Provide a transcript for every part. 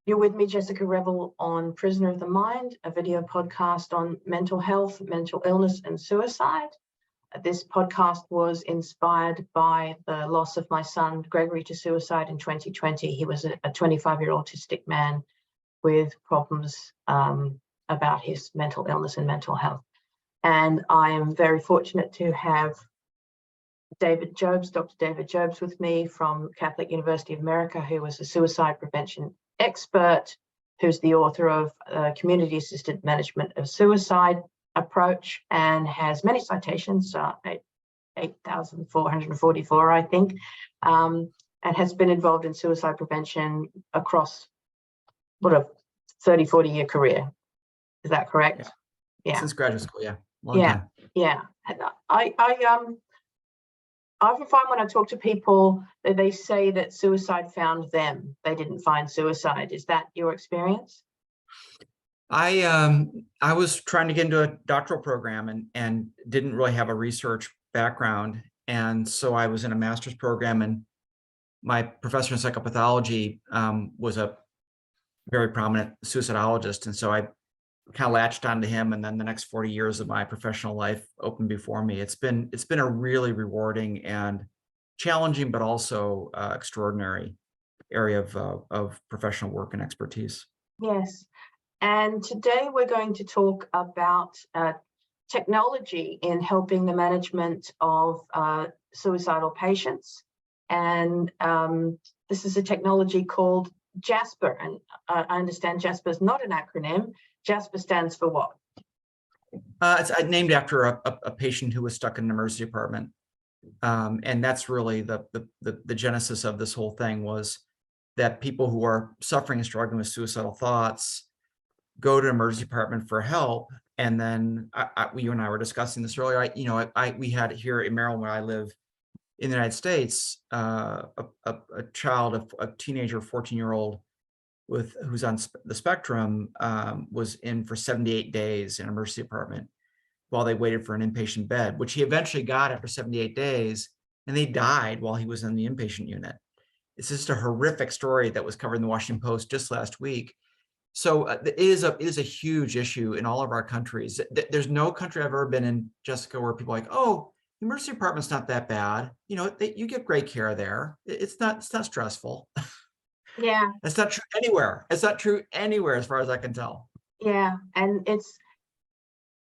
You're with me, Jessica Revel, on Prisoner of the Mind, a video podcast on mental health, mental illness, and suicide. This podcast was inspired by the loss of my son, Gregory, to suicide in 2020. He was a 25-year autistic man with problems about his mental illness and mental health. And I am very fortunate to have Dr. David Jobes with me from Catholic University of America, who was a suicide prevention expert, who's the author of Community Assisted Management of Suicide Approach and has many citations, 8,444, I think, and has been involved in suicide prevention across what a 30, 40-year career. Is that correct? Yeah. Since graduate school, yeah. Long time. Yeah. And I often find when I talk to people that they say that suicide found them. They didn't find suicide. Is that your experience? I was trying to get into a doctoral program and didn't really have a research background. And so I was in a master's program, and my professor in psychopathology was a very prominent suicidologist. And so I kind of latched onto him, and then the next 40 years of my professional life opened before me. It's been a really rewarding and challenging, but also extraordinary area of professional work and expertise. Yes, and today we're going to talk about technology in helping the management of suicidal patients, and this is a technology called Jasper, and I understand Jasper is not an acronym. Jasper stands for what? It's named after a patient who was stuck in an emergency department. And that's really the genesis of this whole thing, was that people who are suffering and struggling with suicidal thoughts go to an emergency department for help. And then you and I were discussing this earlier. We had here in Maryland, where I live in the United States, a child, a teenager, 14-year-old, who's on the spectrum, was in for 78 days in an emergency department while they waited for an inpatient bed, which he eventually got after 78 days, and they died while he was in the inpatient unit. It's just a horrific story that was covered in the Washington Post just last week. So it is a huge issue in all of our countries. There's no country I've ever been in, Jessica, where people are like, oh, the emergency department's not that bad. You get great care there. It's not stressful. Yeah, that's not true anywhere. It's not true anywhere, as far as I can tell. Yeah, and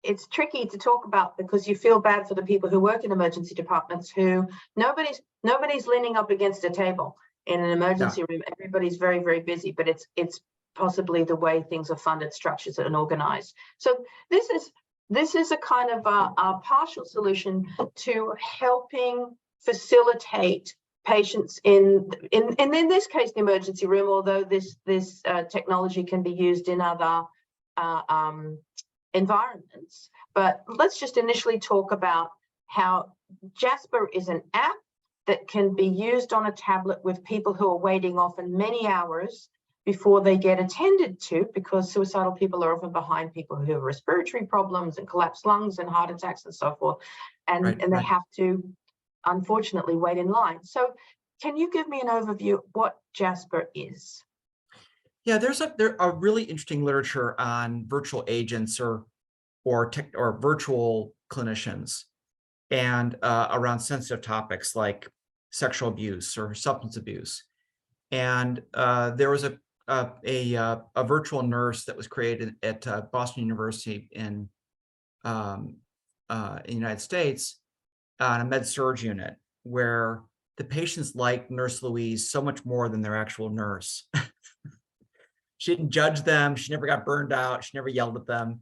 it's tricky to talk about, because you feel bad for the people who work in emergency departments, who nobody's leaning up against a table in an emergency room. Everybody's very, very busy, but it's possibly the way things are funded, structured, and organized. So this is a kind of a partial solution to helping facilitate patients in this case, the emergency room, although this technology can be used in other environments. But let's just initially talk about how Jasper is an app that can be used on a tablet with people who are waiting often many hours before they get attended to, because suicidal people are often behind people who have respiratory problems and collapsed lungs and heart attacks and so forth, and they have to unfortunately wait in line. So can you give me an overview of what Jasper is? Yeah, there's a really interesting literature on virtual agents or virtual clinicians, and around sensitive topics like sexual abuse or substance abuse. And there was a virtual nurse that was created at Boston University in the United States, on a med-surg unit, where the patients liked Nurse Louise so much more than their actual nurse. She didn't judge them. She never got burned out. She never yelled at them.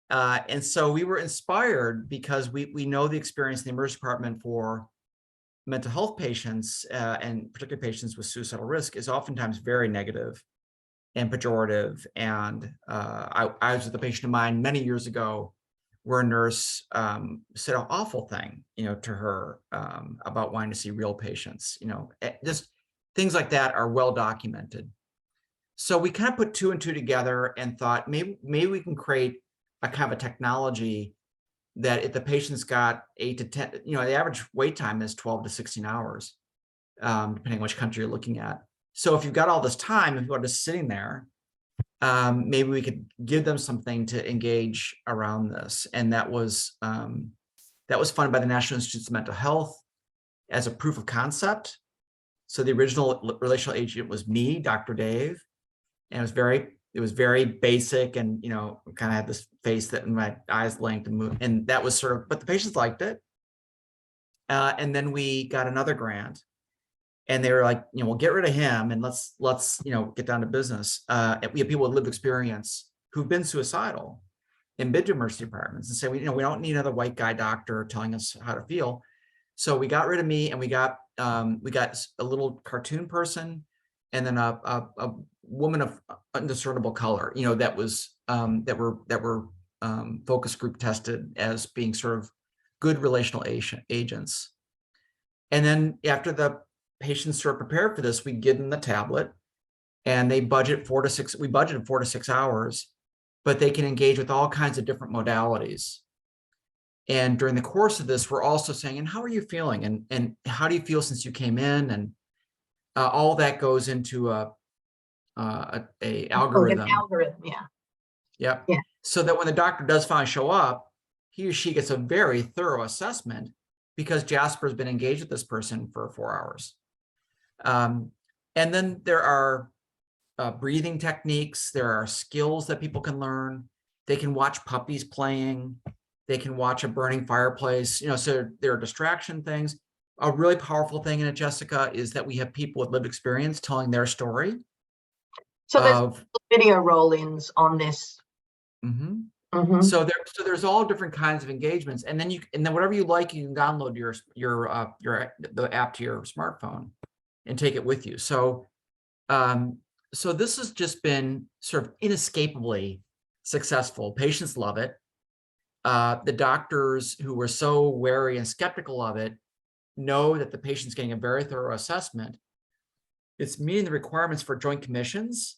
And so we were inspired, because we know the experience in the emergency department for mental health patients, and particularly patients with suicidal risk, is oftentimes very negative and pejorative. And I was with a patient of mine many years ago, where a nurse said an awful thing, to her about wanting to see real patients. Just things like that are well documented. So we kind of put two and two together and thought maybe we can create a kind of a technology that, if the patient's got 8 to 10, the average wait time is 12 to 16 hours, depending on which country you're looking at. So if you've got all this time, if you're just sitting there, maybe we could give them something to engage around this. And that was funded by the National Institutes of Mental Health as a proof of concept. So the original relational agent was me, Dr. Dave, and it was very basic, and kind of had this face that my eyes blinked and moved, and that was sort of, but the patients liked it. And then we got another grant, and they were like, we'll get rid of him and let's get down to business. And we have people with lived experience who've been suicidal and been to emergency departments and say, we don't need another white guy doctor telling us how to feel. So we got rid of me, and we got a little cartoon person, and then a woman of undiscernible color, that were focus group tested as being sort of good relational agents. And then after the patients sort of prepared for this, we give them the tablet, and they budget 4 to 6. We budgeted 4 to 6 hours, but they can engage with all kinds of different modalities. And during the course of this, we're also saying, and how are you feeling? And how do you feel since you came in? And all that goes into a algorithm. An algorithm, yeah. Yep. Yeah. So that when the doctor does finally show up, he or she gets a very thorough assessment, because Jasper's been engaged with this person for 4 hours. And then there are breathing techniques. There are skills that people can learn. They can watch puppies playing. They can watch a burning fireplace. So there are distraction things. A really powerful thing in it, Jessica, is that we have people with lived experience telling their story. So there's video roll-ins on this. Mm-hmm. Mm-hmm. So there's all different kinds of engagements, and then whatever you like, you can download the app to your smartphone and take it with you. So so this has just been sort of inescapably successful. Patients love it. The doctors who were so wary and skeptical of it know that the patient's getting a very thorough assessment. It's meeting the requirements for Joint Commissions,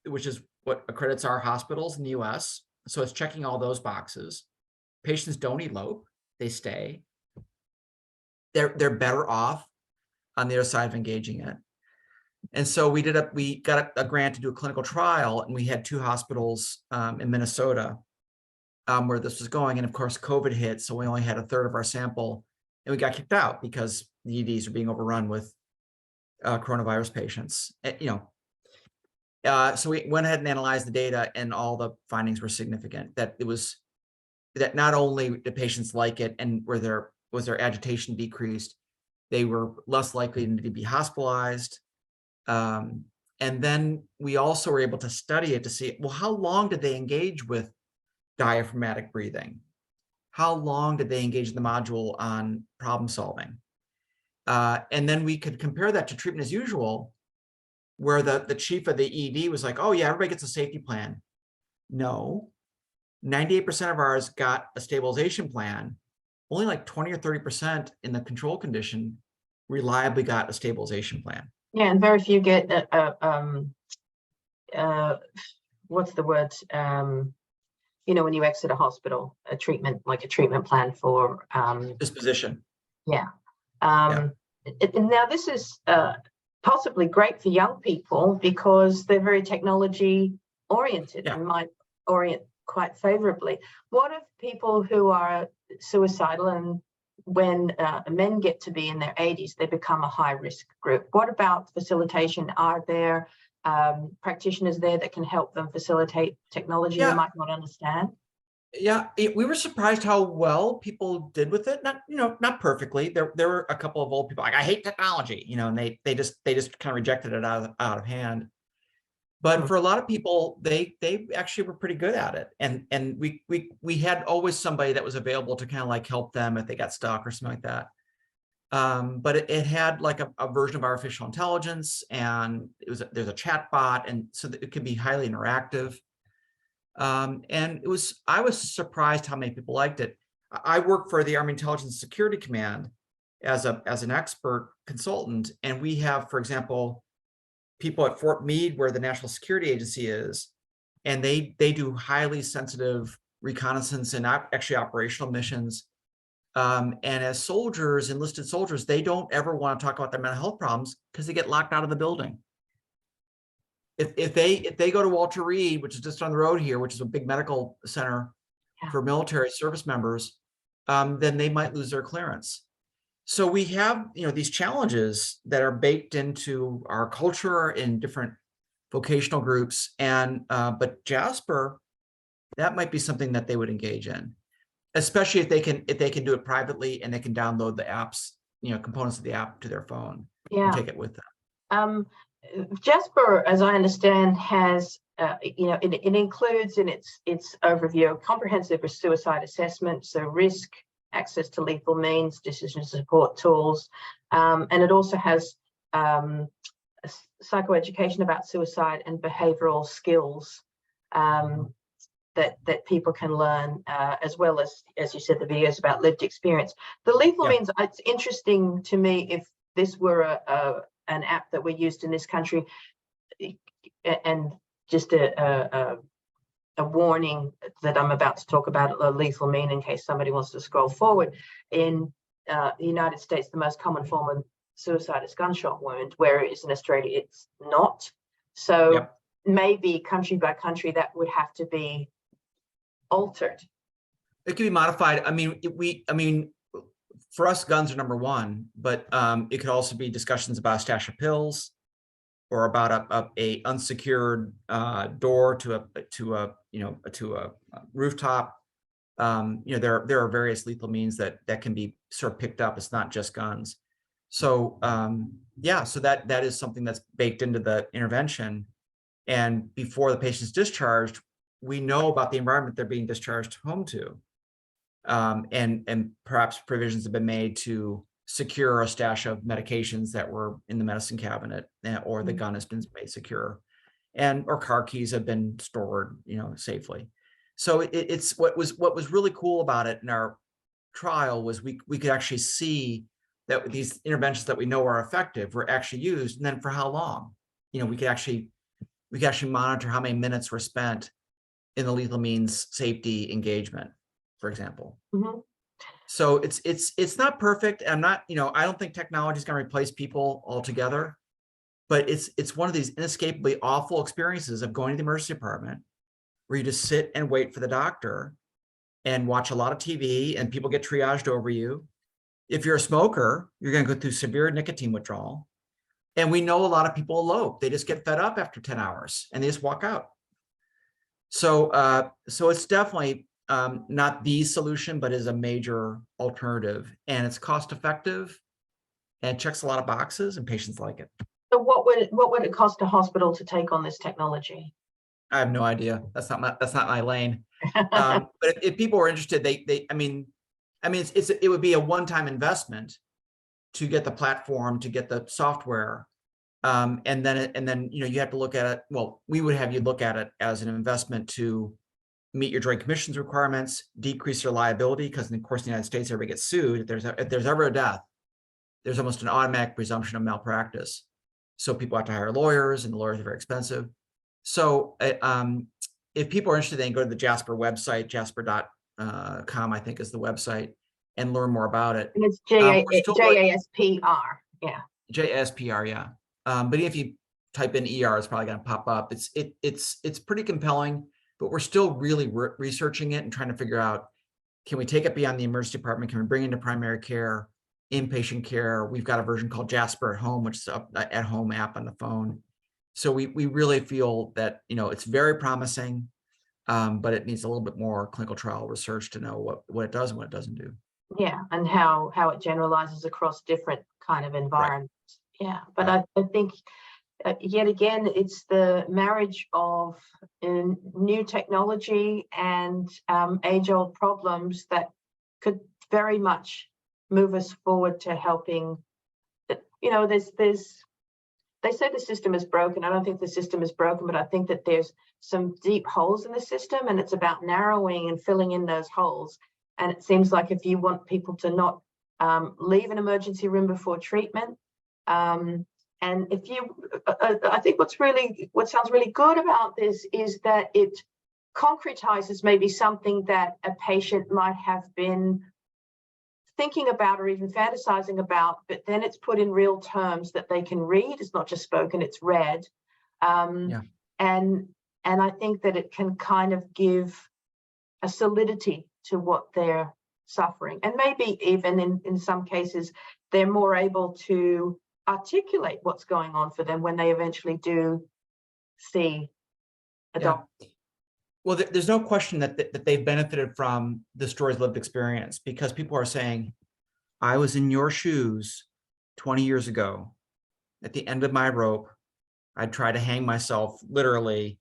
which is what accredits our hospitals in the US. So it's checking all those boxes. Patients don't elope, they stay. They're better off on the other side of engaging it. And so we got a grant to do a clinical trial, and we had 2 hospitals in Minnesota where this was going. And of course, COVID hit, so we only had 1/3 of our sample, and we got kicked out because the EDs are being overrun with coronavirus patients. So we went ahead and analyzed the data, and all the findings were significant. That not only did patients like it, and was their agitation decreased, they were less likely to be hospitalized. And then we also were able to study it to see, well, how long did they engage with diaphragmatic breathing? How long did they engage in the module on problem solving? And then we could compare that to treatment as usual, where the chief of the ED was like, oh yeah, everybody gets a safety plan. No, 98% of ours got a stabilization plan. Only like 20 or 30% in the control condition reliably got a stabilization plan. Yeah, and very few get what's the word? When you exit a hospital, a treatment plan for disposition. Yeah. Now this is possibly great for young people because they're very technology oriented and might orient quite favorably. What of people who are suicidal, and when men get to be in their 80s, they become a high risk group? What about facilitation? Are there practitioners there that can help them facilitate technology they might not understand? Yeah, we were surprised how well people did with it. Not perfectly. There were a couple of old people like, I hate technology, and they just kind of rejected it out of hand. But for a lot of people, they actually were pretty good at it, and we had always somebody that was available to kind of like help them if they got stuck or something like that. But it had like a version of artificial intelligence, and there's a chat bot, and so that it could be highly interactive. And I was surprised how many people liked it. I work for the Army Intelligence Security Command as an expert consultant, and we have, for example, people at Fort Meade, where the National Security Agency is, and they do highly sensitive reconnaissance and actually operational missions. And as soldiers, enlisted soldiers, they don't ever want to talk about their mental health problems because they get locked out of the building. if they go to Walter Reed, which is just on the road here, which is a big medical center Yeah. for military service members, then they might lose their clearance. So we have, these challenges that are baked into our culture in different vocational groups, and but Jasper, that might be something that they would engage in, especially if they can do it privately and they can download the apps, components of the app to their phone and take it with them. Jasper, as I understand, has it includes in its overview a comprehensive suicide assessment, so risk, access to lethal means, decision support tools, and it also has psychoeducation about suicide and behavioral skills that people can learn, as well as you said, the videos about lived experience. The lethal means, it's interesting to me if this were an app that we used in this country, and just a warning that I'm about to talk about a lethal mean in case somebody wants to scroll forward. In the United States, the most common form of suicide is gunshot wound, whereas in Australia it's not. So maybe country by country that would have to be altered. It can be modified. I mean, for us, guns are number one, but it could also be discussions about a stash of pills, or about a unsecured door to a rooftop. There are various lethal means that can be sort of picked up. It's not just guns. So so that is something that's baked into the intervention. And before the patient's discharged, we know about the environment they're being discharged home to. And perhaps provisions have been made to secure a stash of medications that were in the medicine cabinet, or the gun has been made secure, or car keys have been stored, safely. So it's what was really cool about it in our trial was we could actually see that these interventions that we know are effective were actually used, and then for how long. We could actually monitor how many minutes were spent in the lethal means safety engagement, for example. So it's not perfect. I'm not, I don't think technology is going to replace people altogether, but it's one of these inescapably awful experiences of going to the emergency department where you just sit and wait for the doctor and watch a lot of TV and people get triaged over you. If you're a smoker, you're going to go through severe nicotine withdrawal. And we know a lot of people elope. They just get fed up after 10 hours and they just walk out. So it's definitely not the solution, but is a major alternative, and it's cost effective and checks a lot of boxes, and patients like it. So what would it cost a hospital to take on this technology? I have no idea. That's not my lane. But if people are interested, it would be a one-time investment to get the platform, to get the software. And then you have to look at it. Well, we would have you look at it as an investment to meet your Joint Commission's requirements, decrease your liability, because of course in the United States everybody gets sued. If there's ever a death, there's almost an automatic presumption of malpractice. So people have to hire lawyers, and the lawyers are very expensive. So if people are interested, they can go to the Jasper website, jasper.com, I think is the website, and learn more about it. And it's JASPR, yeah. JASPR, yeah. But if you type in ER, it's probably going to pop up. It's pretty compelling, but we're still really researching it and trying to figure out, can we take it beyond the emergency department? Can we bring it into primary care, inpatient care? We've got a version called Jasper at Home, which is an at-home app on the phone. So we really feel that, it's very promising, but it needs a little bit more clinical trial research to know what it does and what it doesn't do. Yeah, and how it generalizes across different kind of environments. Right. Yeah, but right. I think yet again, it's the marriage of new technology and age-old problems that could very much move us forward to helping. They say the system is broken. I don't think the system is broken, but I think that there's some deep holes in the system, and it's about narrowing and filling in those holes. And it seems like if you want people to not leave an emergency room before treatment, and if you, I think what sounds really good about this is that it concretizes maybe something that a patient might have been thinking about or even fantasizing about, but then it's put in real terms that they can read. It's not just spoken, it's read. Yeah. And I think that it can kind of give a solidity to what they're suffering. And maybe even in some cases, they're more able to articulate what's going on for them when they eventually do see a doctor. Well, there's no question that they've benefited from the story's lived experience, because people are saying, I was in your shoes 20 years ago. At the end of my rope, I'd try to hang myself, literally.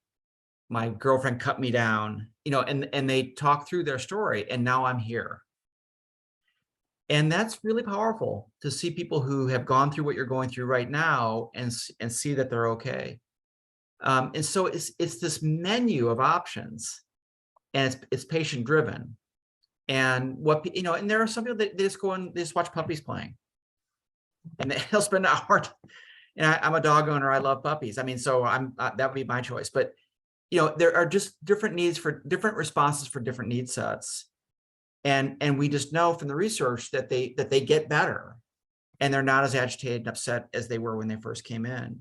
My girlfriend cut me down, and they talk through their story, and now I'm here. And that's really powerful to see people who have gone through what you're going through right now and see that they're okay. And so it's this menu of options, and it's patient driven. And and there are some people that they just go and they just watch puppies playing, and they'll spend an hour. And I'm a dog owner. I love puppies. I mean, so that would be my choice. But there are just different needs for different responses for different need sets. And we just know from the research that they get better, and they're not as agitated and upset as they were when they first came in.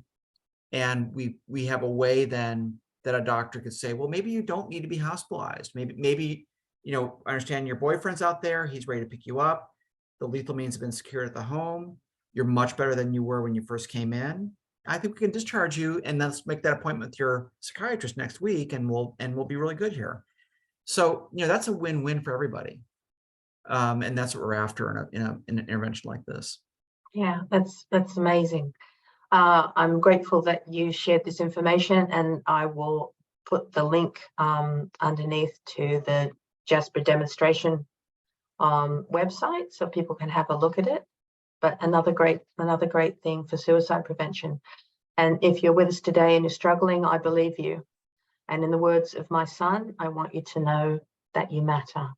And we have a way then that a doctor could say, well, maybe you don't need to be hospitalized. Maybe I understand your boyfriend's out there. He's ready to pick you up. The lethal means have been secured at the home. You're much better than you were when you first came in. I think we can discharge you, and let's make that appointment with your psychiatrist next week, and we'll be really good here. So, that's a win-win for everybody. And that's what we're after in an intervention like this. Yeah, that's amazing. I'm grateful that you shared this information, and I will put the link underneath to the Jasper demonstration website so people can have a look at it. But another great thing for suicide prevention. And if you're with us today and you're struggling, I believe you. And in the words of my son, I want you to know that you matter.